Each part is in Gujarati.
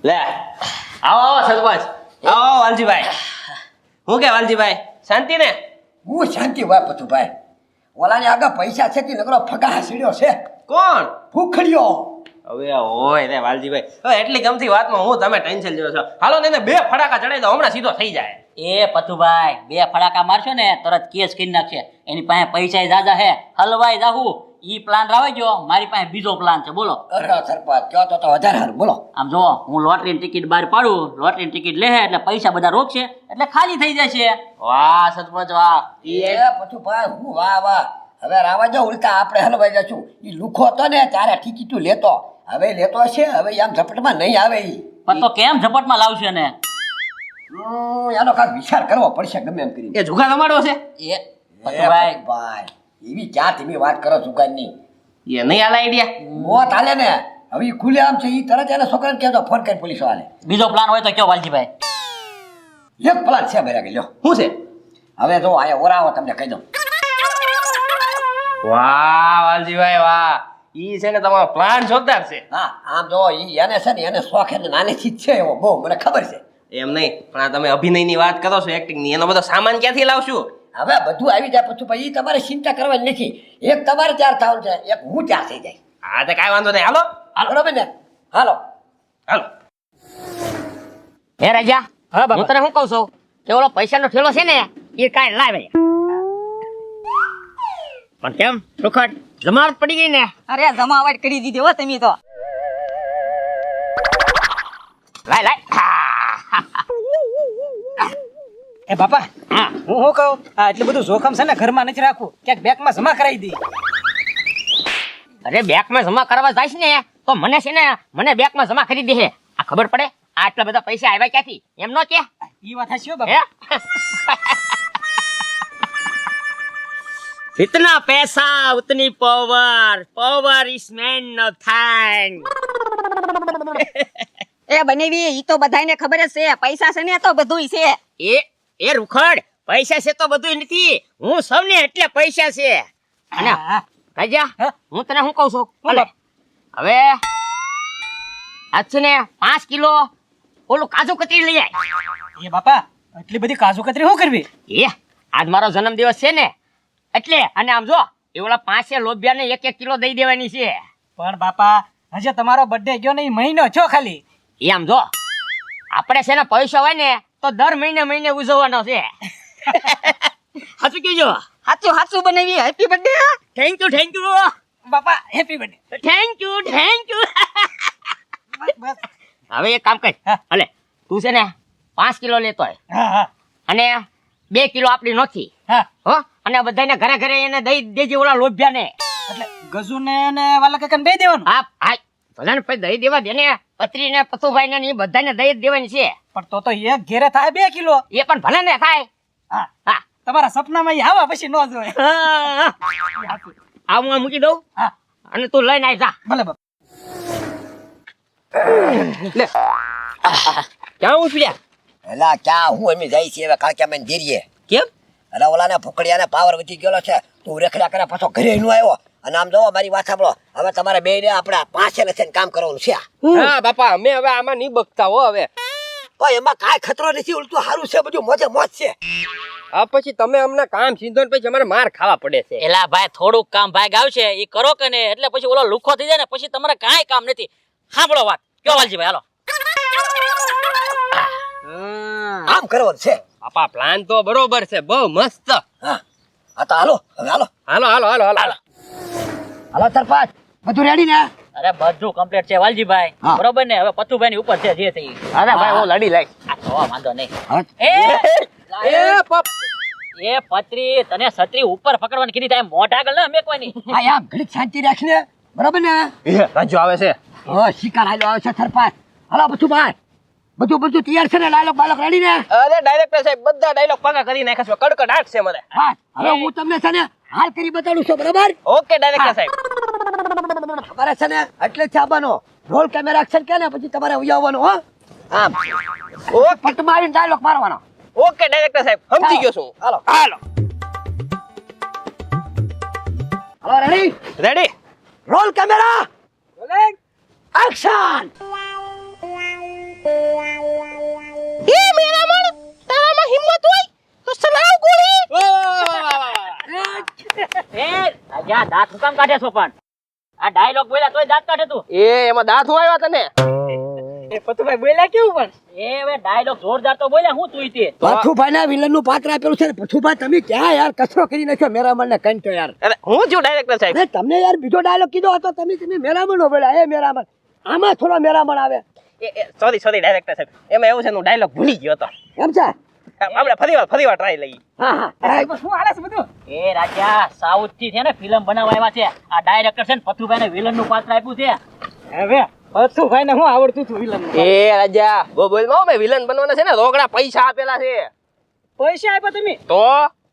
લે આવો આવો સરપંચ આવો વાલજીભાઈ હું કે વાલજીભાઈ શાંતિ ને હું શાંતિ હોય પથુભાઈ ઓલાને આગળ પૈસા છે કે નકરો ફગા સીડ્યો છે કોણ ભૂખડ્યો હવે હોય રે વાલજીભાઈ હવે એટલી ગમતી વાતમાં હું તમે ટેન્શન લ્યો છો હાલો ને એને 2 ફટાકા ચડાવી દો હમણાં સીધો થઈ જાય એ પથુભાઈ 2 ફડાકા મારશો ને તરત કેસ કરી નાખશે એની પાસે પૈસા જાજા હે હલવાઈ જાહુ ઈ પ્લાન રાવે જો મારી પાસે બીજો પ્લાન છે બોલો અરે સરપંચ કહો તો વધારે હારું બોલો આમ જો હું લોટરીની ટિકિટ બહાર પાડું લોટરીની ટિકિટ લે એટલે પૈસા બધા રોકશે એટલે ખાલી થઈ જશે વાહ સરપંચ વાહ એ પથુભાઈ હું વાહ વાહ હવે રાવા જો ઉલટા આપણે હલવાઈ જશું ઈ લુખો તો ને ત્યારે ટિકિટું લેતો હવે લેતો છે હવે આમ ઝપટમાં નહીં આવે ઈ પણ તો કેમ ઝપટમાં લાવશે ને એનો કાંઈક વિચાર કરવો પડશે ગમે એમ કરી એ જુગા તમારો છે એ પથુભાઈ ભાઈ એવી ક્યાં તમે વાત કરો જુગારની એ નહીં આલા આઈડિયા મોત હાલે ને હવે ઈ ખુલે આમ છે ઈ તરત એને છોકરાને કહેતો ફોન કરી પોલીસ વાળાને બીજો પ્લાન હોય તો કયો વાલજીભાઈ એક પ્લાન છે બેરા કે લ્યો શું છે હવે જો આયા ઓરાવો તમને કહી દઉં વાહ વાલજીભાઈ વાહ ઈ છે ને તમારો પ્લાન જોરદાર છે હા આમ જો ઈ એને છે ને એને શોખ એટલે નાનેથી જ છે એવો બહુ મને ખબર છે એમ નહીં પણ આ તમે અભિનયની વાત કરો છો એક્ટિંગ ની એનો બધો સામાન ક્યાંથી લાવશું હવે બધું આવી જાય પછી ભાઈ ઈ તમારે ચિંતા કરવાની નથી એક તમારે ત્યાર થવાનું છે એક હું ત્યાર થઈ જાય હા તો કાંઈ વાંધો નહીં હાલો બરોબર ને હાલો હાલો હે રાજા હું તને શું કહું છું કે ઓલો પૈસાનો ઠેલો છે ને એ કાંઈ લાવે પણ કેમ સુખડ જમાવટ પડી ગઈ ને અરે જમાવટ કરી દીધી હો તમે તો લાય લાય એ બાપા હા હું શું કહું આ એટલું બધું જોખમ છે ને ઘરમાં નથી રાખવું ક્યાંક બેંકમાં જમા કરાવી દઈ અરે બેંકમાં જમા કરવા જાય ને તો મને છે ને મને બેંકમાં જમા કરી દે આ ખબર પડે આટલા બધા પૈસા આવ્યા ક્યાંથી એમ નો કે એ વાત હશે હો હે બાપા इतना पैसा उतनी power power is man no thank એ બનેવી ઈ તો બધાયને ખબર જ છે પૈસા છે ને તો બધુંય છે એ રૂખડ પૈસા છે તો બધું નથી હું સૌને એટલે પૈસા છે અને રાજા હું તને શું કહું છું ભલે હવે આજ છે ને 5 કિલો ઓલું કાજુ કતરી લઈ આય એ બાપા એટલી બધી કાજુ કતરી શું કરવી એ આજ મારો જન્મદિવસ છે ને એટલે અને આમ જો એ ઓલા 5 લોભિયાને 1 કિલો દઈ દેવાની છે પણ બાપા હજે તમારો બર્થડે ગયો ને ઈ મહિનો છો ખાલી એ આમ જો આપણે છે ને પૈસા હોય ને તો દર મહિને ઉજવવાનો છે સાચું કહેજો હાચું હાચું બનેવી હેપી બર્થડે થેન્ક યુ બાપા હેપી બર્થડે થેન્ક યુ બસ હવે એક કામ કર હા. ભલે તું છે ને 5 કિલો લેતો હોય હા હા અને 2 કિલો આપણી નોખી હા હો અને બધાને ઘરે ઘરે એને દઈ દેજે ઓલા લોભિયાને એટલે ગજુને ને વાલા કાકાને બે દેવાનું હા હા ભલાને પછી દઈ દેવા દે ને પત્રીને પતુભાઈ ને એ બધાને દઈ જ દેવાની છે પણ તો એક ઘેરે થાય 2 કિલો એ પણ ભલે ને થાય હા હા તમારા સપનામાં ઈ આવા પછી નો જોય આ હું મૂકી દઉં હા અને તું લઈને આવી જા ભલે બાપા ક્યાં ઉઠ્યા એલા ક્યાં હું એમ જાય છે હવે કાક્યા મેં ધીરીએ કેમ અરે ઓલાને ફકડિયાને પાવર વધી ગયેલો છે તું રેખડા કરે પાછો ઘરે નો આવ્યો અને આમ જોવો મારી વાત સાંભળો હવે તમારે બે ને આપણે 5 લઈને કામ કરવાનું છે હા બાપા અમે હવે આમાં નહીં બકતા હો હવે પણ એમાં કાંઈ ખતરો નથી ઉલટું સારું છે બધું મોજે મોજ છે આ પછી તમે અમને કામ સીધો ને પછી અમારે માર ખાવા પડે છે એલા ભાઈ થોડુંક કામ ભાગ આવશે ઈ કરો કે ને એટલે પછી ઓલો લુખો થઈ જાય ને પછી તમારે કાંઈ કામ નથી સાંભળો વાત કયો વાલજીભાઈ હાલો આમ કરવાનું છે બાપા પ્લાન તો બરોબર છે બહુ મસ્ત હા આ તો હાલો હવે હાલો હાલો હાલો હાલો હાલો હાલો સરપંચ બધું રેડી ને અરે બધું કમ્પ્લીટ છે વાલજીભાઈ હા. બરોબર ને હવે પતુભાઈ ની ઉપર છે જે થઈ અરે ભાઈ હું લડી લઈશ વાંધો નહીં હા. એ એ પત્રી તને છત્રી ઉપર પકડવાની કીધી તા મોઢા આગળ ના મેકવાની આ આમ ઘડીક શાંતિ રાખીને બરાબર ને રાજુ આવે છે હા શિકાર હાલો આવે છે સરપંચ હાલો બધું બાર બધું તૈયાર છે ને ડાયલોગ બાલોગ રેડી ને અરે ડાયરેક્ટર સાહેબ બધા ડાયલોગ પાકા કરી નાખ્યા છે કડકડાટ છે મને હા હવે હું તમને છે ને હાલ કરી બતાડું છું બરાબર ઓકે ડાયરેક્ટર સાહેબ તમારે છે ને એટલે જ આવવાનો રોલ કેમેરા એક્શન કે ને પછી તમારે આવવાનું હો આમ ઓ પટ મારીને ડાયલોગ મારવાનો ઓકે ડાયરેક્ટર સાહેબ સમજી ગયો છું હાલો હાલો હાલો ready ready roll camera action એ મેરામણ તારામાં હિંમત હોય તો ચલાવ ગોળી. એ રાજા દાંત હું કામ કાઢે છો પણ આ ડાયલોગ બોલ્યા તોય દાંત કાઢે તું એ એમાં દાંત હું આવ્યા તને એ પતુભાઈ બોલ્યા કેવું પણ એ હવે ડાયલોગ જોરદાર તો બોલ્યા હું તું તે પથુભાઈ ના વિલન નું પાત્ર આપેલું છે ને પથુભાઈ તમે ક્યાં યાર કચરો કરી નાખ્યો મેરામણ ને કંટો યાર અરે હું છું ડાયરેક્ટર સાહેબ. અરે તમને યાર બીજો ડાયલોગ કીધો હતો તમે મેરામણ નો બોલ્યા એ મેરામણ આમાં થોડો મેરામણ આવે સોરી ડાયરેક્ટર સાહેબ, એમાં એવું છે હું ડાયલોગ ભૂલી ગયો હતો. એમ છે આપણે ફરીવાર ટ્રાય લઈએ. હા શું હાલે છે બધું એ રાજા સાઉથ થી છે ને ફિલ્મ બનાવવા આવ્યા છે આ ડાયરેક્ટર છે ને પથુભાઈ ને વિલન નું પાત્ર આપ્યું છે હવે પતુભાઈ ને હું આવડતું હતું વિલન એ રાજા બોલ મેં વિલન બનવાના છે ને રોકડા પૈસા આપેલા છે. પૈસા આપ્યા તમે તો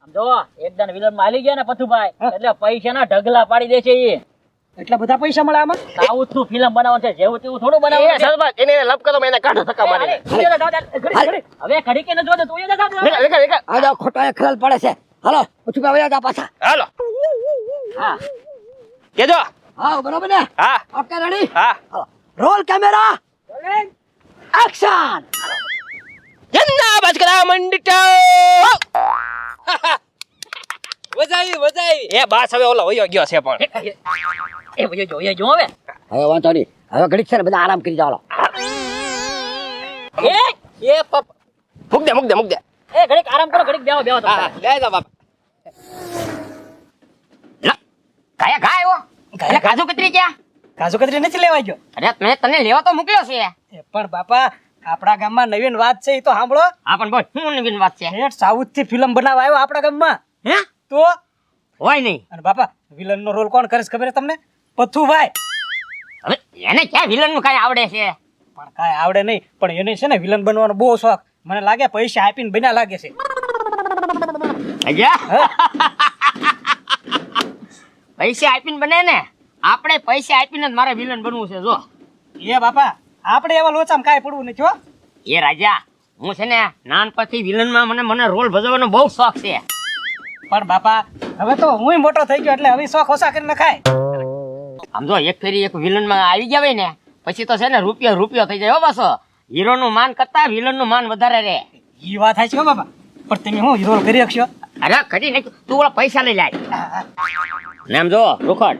સમજો એકદમ વિલન માં આલી ગયા ને પથુભાઈ એટલે પૈસા ના ઢગલા પાડી દે છે એ એટલા બધા પૈસા મળે આમાં સાઉથ નું ફિલ્મ બનાવવાનું છે જેવું તેવું થોડું એ બનાવવાનું છે સરપંચ એને લપ કરો એને કાઢો ધક્કા મારીને. હવે ઘડી કે ન જો તું એ નીકળ. આ ખોટા એ ખરાલ પડે છે હાલો પથુભાઈ વયા જા પાછા હાલો હા કેજો. હા બરોબર ને હા ઓકે રેડી હા રોલ કેમેરા એક્શન જન્ના બચકરા મંડટો વજાઈ એ બાસ હવે ઓલો વયો ગયો છે પણ એ ભયો જો હવે હવે વાંધો નહીં હવે ઘડીક છે ને બધા આરામ કરી જાઓ એ પપ મૂક દે એ ઘડીક આરામ કરો ઘડીક બેહો તમે હા લે જા બાપ. કાયા ગાય હો અરે કાજુ કતરી ક્યાં? કાજુ કતરી નથી લેવા ગયો અરે મેં તને લેવા તો મોકલ્યો છે. એ પણ બાપા આપણા ગામમાં નવીન વાત છે એ તો સાંભળો હા પણ બોલ શું નવીન વાત છે? હેઠ સાઉથ થી ફિલ્મ બનાવવા આવ્યો આપણા ગામમાં હે તો હોય નહીં. અને બાપા વિલન નો રોલ કોણ કરે છે ખબર છે તમને પથુભાઈ હવે એને ક્યાં વિલન નું કઈ આવડે છે? પણ કાંઈ આવડે નહીં પણ એને છે ને વિલન બનવાનો બહુ શોખ મને લાગે પૈસા આપીને બન્યા લાગે છે અજા પૈસા આપીને બને ને આપણે પૈસા આપીને જ મારે વિલન બનવું છે. જો એ બાપા આપણે એવા લોચામાં કાંઈ પડવું નથી હો એ રાજા હું છે ને નાનપણથી વિલનમાં મને રોલ ભજવવાનો બહુ શોખ છે. પણ બાપા હવે તો હું મોટો થઈ ગયો એટલે હવે શોખ ઓછા કરી નખાય આમ જો એક ફેરી એક વિલનમાં આવી ગયા હોય ને પછી તો છે ને રૂપિયો થઈ જાય હો પાછો. હીરો નું માન કરતા વિલન નું માન વધારે રહે. એ વાત થાય છે હો બાપા પણ તમે હું હીરો કરી શકશો અરે કરી નાખ તું ઓલા પૈસા લઈ લાય. ને આમ જો રૂખડ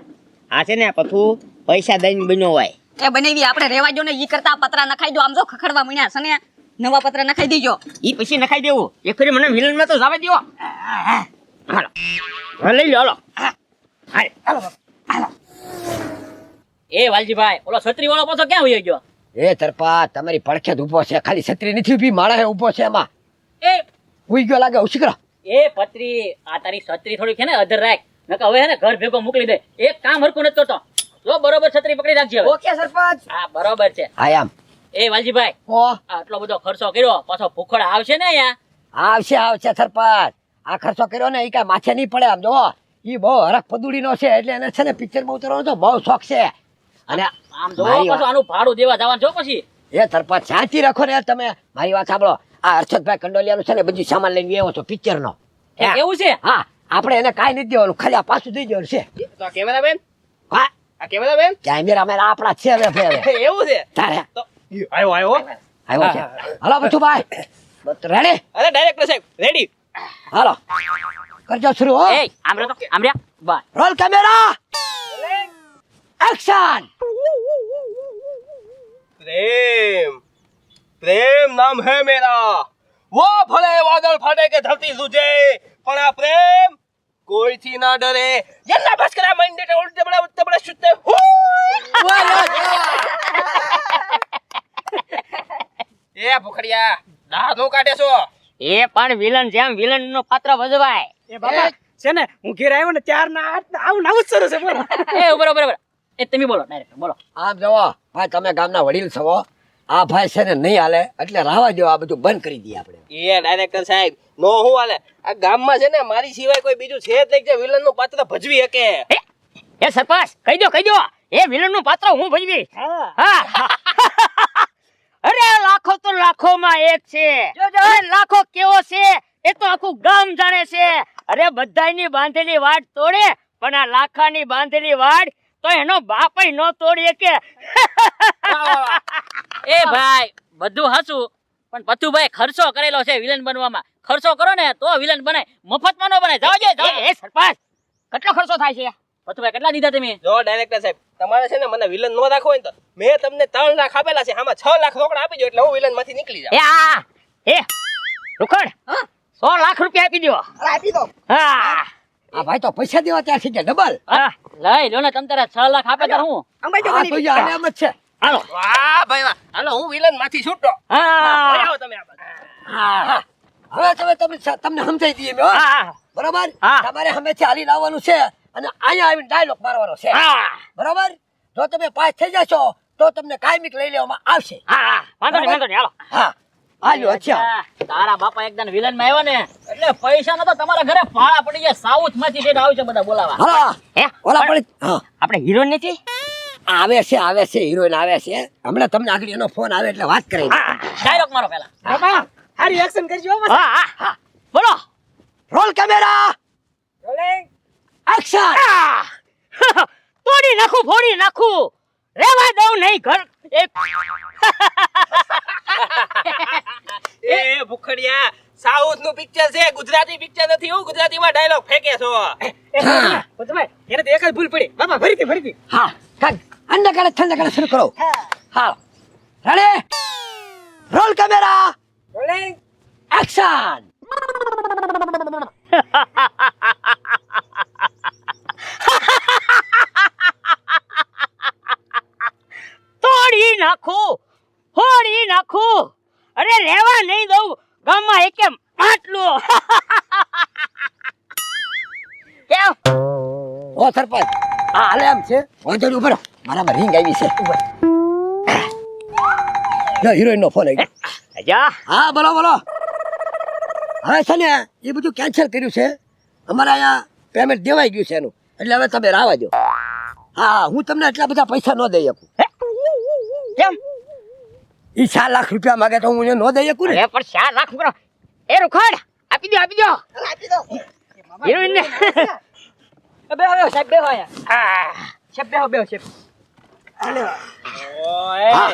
આ છે ને પથું પૈસા દઈને બન્યો હોય. એ બનાવી આપણે રેવા જો ને ઈ કરતા પતરા નખાઈ દો આમ જો ખખડવા મીણ્યા છે ને નવા પતરા નખાઈ દેજો ઈ પછી નખાઈ દેવું. એક ફેરી મને વિલન માં તો જવા દો. હાલો હા લઈ લો હાલો. એ વાલજીભાઈ ઓલો છત્રી વાળો પાછો ક્યાં હોઈ ગયો? એ તરપા તમારી પડખે જ ઉભો છે ખાલી છત્રી નથી ઉભી માણસ ઉભો છે એમાં એ ઉઈ ગયો લાગે ઉછીકરો એ પત્રી આ તારી છત્રી થોડી છે ને અધર રાખ નકર હવે હે ને ઘર ભેગો મોકલી દે એક કામ હરકું નથી કરતો જો બરોબર છત્રી પકડી રાખજે હવે. ઓકે સરપંચ હા બરોબર છે. હા એમ એ વાલજીભાઈ ઓ આટલો બધો ખર્ચો કર્યો પાછો ભૂખડ આવશે ને અહીંયા? આવશે સરપંચ આ ખર્ચો કર્યો ને એ કાંઈ માથે નહીં પડે આમ જો ઈ બહુ હરખ પદુડી નો છે એટલે એને છે ને પિક્ચર માં ઉતરવાનો તો બહુ શોખ છે અને આમ જો મારી પાછું આનું ભાડું દેવા જવાનું છો પછી એ સરપંચ શાંતિ રાખો ને યાર તમે મારી વાત સાંભળો આ હર્ષદભાઈ કંડોલિયાનું છે ને બધું સામાન લઈને આવ્યો છો પિક્ચર નો એવું છે? હા આપણે એને કાંઈ નથી દેવાનું ખાલી આ પાછું દઈ દેવાનું છે તો કેમેરામેન હા આ કેમેરામેન કેમેરા આપણા જ છે હવે ભાઈ એવું છે તારે તો આવ્યો આવ્યો છે હાલો બધું ભાઈ રેડી અરે ડાયરેક્ટર સાહેબ રેડી. હાલો કરજો શરૂ હો એ આમ રહ્યા બસ રોલ કેમેરા એક્શન प्रेम नाम है मेरा वो भले बादल फटे के धरती सूझे पण आ प्रेम कोई थी ना डरे जन्ना बचकरा मंडे उल्टे बड़ा शुद्ध એ ભૂખડિયા દાઢ નું કાઢે છો? એ પણ વિલન જેમ વિલન નું પાત્ર ભજવાય. એ બાપા છે ને હું ઘેર આવ્યો ને ત્યાર ના આવું નવું જ શરૂ છે બોલો એ બરોબર એ તમે બોલો ડાયરેક્ટર બોલો. આમ જવો ભાઈ તમે ગામના વડીલ છો આ ભાઈ છે ને નહીં હાલે એટલે રાવા દો આ બધું બંધ કરી દઈએ આપણે એ ડાયરેક્ટર સાહેબ નો હું હાલે આ ગામમાં છે ને મારી સિવાય કોઈ બીજું છે જ નહીં જે વિલન નું પાત્ર ભજવી શકે. એ સરપંચ કહી દો એ વિલન નું પાત્ર હું ભજવી. હા અરે લાખો તો લાખો માં એક છે. અરે લાખો કેવો છે એ તો આખું ગામ જાણે છે. અરે બધાયની બાંધેલી વાડ તોડે પણ આ લાખાની બાંધેલી વાડ તો એનો બાપય ન તોડી શકે. એ ભાઈ બધું હાચું, પણ પથુભાઈ ખર્ચો કરેલો છે વિલન બનવામાં. ખર્ચો કરો ને તો વિલન બનાય, મફતમાં ન બનાય. જાઓ એ સરપંચ કેટલો ખર્ચો થાય છે? પથુભાઈ કેટલા દીધા તમે? જો ડાયરેક્ટર સાહેબ, તમારે છે ને મને વિલન નો રાખવો હોય ને તો મેં તમને 3 લાખ આપેલા છે, આમાં 6 લાખ રોકડા આપી દો એટલે હું વિલન માંથી નીકળી જાઉં. એ રૂખડ 100 લાખ રૂપિયા આપી દો. આપી દો. હા આ ભાઈ તો પૈસા દેવા ત્યાં થઈ ગયા ડબલ. હા લઈ લો ને તમ તારે 6 લાખ આપે તો હું અંબાઈ જો આ તો યાર એમ જ છે. હાલો. વાહ ભાઈ વાહ, હાલો હું વિલન માંથી છૂટો. હા આવો તમે આ બાજુ. હા. હવે તમને સમજાઈ દઈએ મેં, હો. હા બરોબર હા. તમારે હમેથી હાલી લાવવાનું છે અને અહીંયા આવીને ડાયલોગ મારવાનો છે. હા બરોબર જો તમે પાસ થઈ જશો તો તમને કાયમિક લઈ લેવામાં આવશે. હા વાંધો નહીં હાલો. હા હાલ્યો અચ્છા. તારા બાપા એકદમ વિલન માં આવ્યા ને એટલે પૈસા નતો તમારા ઘરે ભાડા પડી જાય. સાઉથ માંથી ડેટ આવશે બધા બોલાવા. હા હે ઓલા પડી હા આપણે હીરો નથી. આવે છે હિરોઈન આવે છે હમણાં તમને આગળ એનો ફોન આવે એટલે વાત કરી ડાયલોગ મારો પેલા. બાપા હારી એક્શન કરજો બસ. હા હા બોલો. Roll camera rolling action. ફોડી નાખું રેવા દઉં નહીં ઘર એક એ ભૂખડિયા, સાઉથ નું પિક્ચર છે, ગુજરાતી પિક્ચર નથી. હું ગુજરાતીમાં ડાયલોગ ફેંકે છો. પથુભાઈ એને તો એક જ ભૂલ પડી બાપા ફરીથી હા કાક અંડા કાળે ઠંડા કાળે શરૂ કરો. હા ready roll camera rolling action. તોડી નાખું અરે રેવા નહીં દઉં ગામમાં એકે માટલું. કેમ ઓ સરપંચ હા હાલે એમ છે વાંધો નહીં ઉભો રહો. મારામાં રિંગ આવી છે. જો હિરોઈન નો ફોન આવી ગયો. જા હા બોલો હવે છે ને એ બધું કેન્સલ કર્યું છે. અમારે અહીંયા પેમેન્ટ દેવાઈ ગયું છે એનું એટલે હવે તમે રાવા દો. હા હું તમને એટલા બધા પૈસા ન દઈ શકું. કેમ ઈ 4 લાખ રૂપિયા માંગે તો હું એને ન દઈ શકું ને. અરે પણ 4 લાખ કરો એ રૂખડ આપી દો હીરોઈન ને બે હવે સાહેબ બે હોય સાહેબ બે સાહેબ ઓય, હા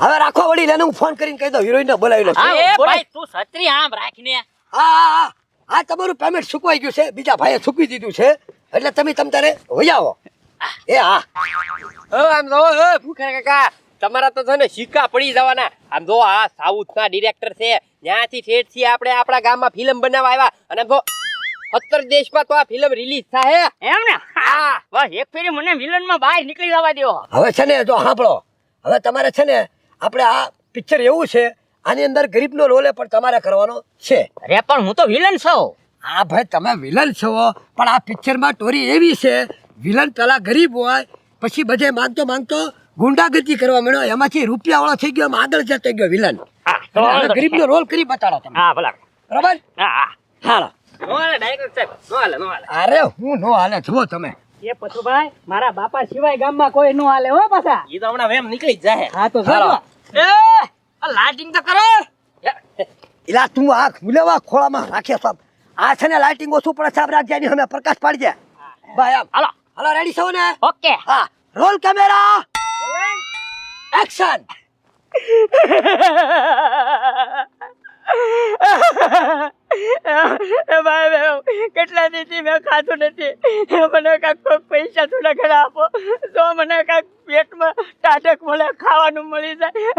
હવે રાખો વળી એને હું ફોન કરીને કહી દઉં હિરોઈન ને બોલાવી લો. હા, એ બોલો. ભાઈ તું છત્રી આમ રાખીને. હા તમારું પેમેન્ટ ચૂકવાઈ ગયું છે બીજા ભાઈએ ચૂકવી દીધું છે એટલે તમે તારે વહી આવો. એ હા આમ જો ભૂખડ કાકા, તમારા તો છે ને સિક્કા પડી જવાના. આમ જો આ સાઉથ ના ડિરેક્ટર છે, ત્યાંથી ઠેઠ થી આપણે આપણા ગામમાં ફિલ્મ બનાવવા આવ્યા અને આમ જો 17 દેશમાં તો આ ફિલ્મ રિલીઝ થાય. એમ ને હા બસ એક ફેરી મને વિલન માં બહાર નીકળી જવા દો. હવે છે ને જો સાંભળો હવે તમારે છે ને આપણે આ પિક્ચર એવું છે આની અંદર ગરીબનો રોલ પણ તમારે કરવાનો છે. અરે પણ હું તો વિલન છું. હા ભાઈ તમે વિલન છો પણ આ પિક્ચરમાં સ્ટોરી એવી છે વિલન પેલા ગરીબ હોય પછી બધે માંગતો ગુંડાગર્દી કરવા માંડ્યો એમાંથી રૂપિયા વાળો થઈ ગયો એમ આગળ જતો ગયો વિલન. હા તો અને હવે ગરીબનો રોલ કરી બતાડો તમે. હા ભલા બરાબર હા હાલો. નો હાલે ડાયરેક્ટર સાહેબ, નો હાલે. અરે હું નો હાલે જુઓ તમે. એ પથુભાઈ મારા બાપા સિવાય ગામમાં કોઈ નો હાલે હો પાછા. ઈ તો હમણાં વેમ નીકળી જ જાય. હા તો હાલો. જો આ લાઇટિંગ તો કરો. એલા તું આ મુલેવા ખોળામાં રાખે સબ આ છે ને લાઇટિંગ ઓછું પડે સાબ રાખજે એની અમે પ્રકાશ પાડી દે ભાઈ આમ હાલો હાલો રેડી છો ને ઓકે હા રોલ કેમેરા એક્શન. ભાઈ કેટલા દીધી મેં ખાધું નથી. મને કાંઈક પૈસા થોડા ઘણા આપો તો મને કાંઈક પેટમાં ટાઢક મળે ખાવાનું મળી જાય.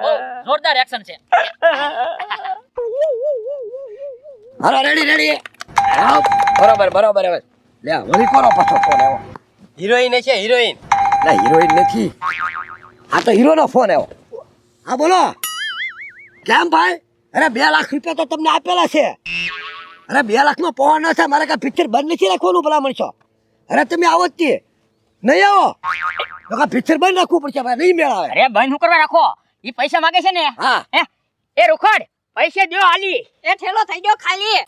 બહુ જોરદાર એક્શન છે. હાલો રેડી બરોબર હવે લે વળી કોનો પાછો ફોન આવ્યો. હિરોઈન છે હિરોઈન. ના હિરોઈન નથી આ તો હીરોનો ફોન આવ્યો. હા બોલો કેમ ભાઈ અરે 2 લાખ રૂપિયા તો તમને આપેલા છે. અરે 2 લાખમાં પહોંચ ન થાય મારે કાંઈ પિક્ચર બંધ નથી રાખવાનું ભલા માણસો. અરે તમે આવો જ તે નહીં આવો તો કાં પિક્ચર બંધ રાખવું પડશે ભાઈ નહીં મેળ આવે. અરે બંધ શું કરવા રાખો ઈ પૈસા માંગે છે ને. હા એ રૂખડ પૈસે દ્યો આલી. એ ઠેલો થઈ ગયો ખાલી